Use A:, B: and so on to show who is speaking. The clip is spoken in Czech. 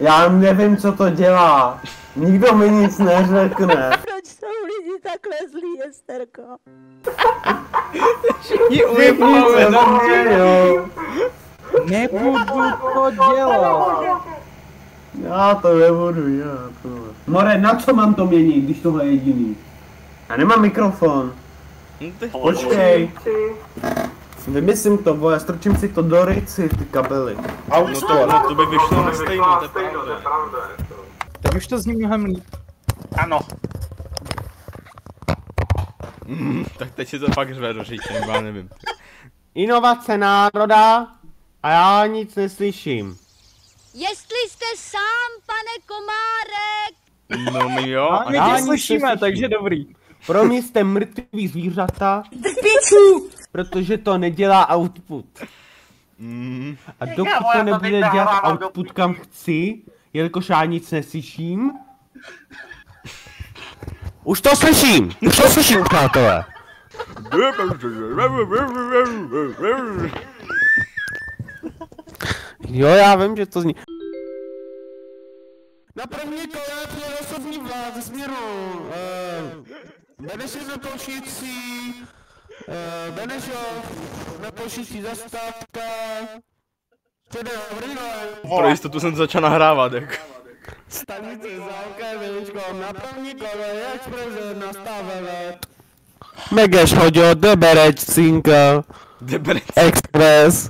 A: Já nevím, co to dělá. Nikdo mi nic neřekne.
B: Proč jsou lidi takhle zlí, Esterko?
C: Všichni ujebáme na mě.
D: Nebudu to dělat.
A: Já to nebudu, já to. More, na co mám to měnit, když tohle je jediný? Já nemám mikrofon. Počkej. Vymyslím to, vole, strčím si to do ryci, ty kabely.
C: No to by vyšlo na stejno, to je pravda.
D: Teď už to zní mnohem líp.
C: Ano. Tak teď si to fakt řve do říče, já nevím.
A: Inovace národa a já nic neslyším.
B: Jestli jste sám, pane Komárek!
C: No my jo.
D: A my tě slyšíme, takže dobrý.
A: Pro mě jste mrtví zvířata, protože to nedělá output. A dokud to nebude dělat output kam chci, jelikož já nic neslyším. Už to slyším, přátelé. Jo, já vím, že to zní. Na první kole přijel osobní vlád ze směru Benešov na Polšící, Benešov na Polšící zastávka, předem Vrýle.
C: Pro jistotu jsem začal nahrávat, jako.
A: Stanice Zálka Viličko, na první kole je expres nastavené. Megeš hodil Deberec Cinka,
C: Deberec.
A: Express.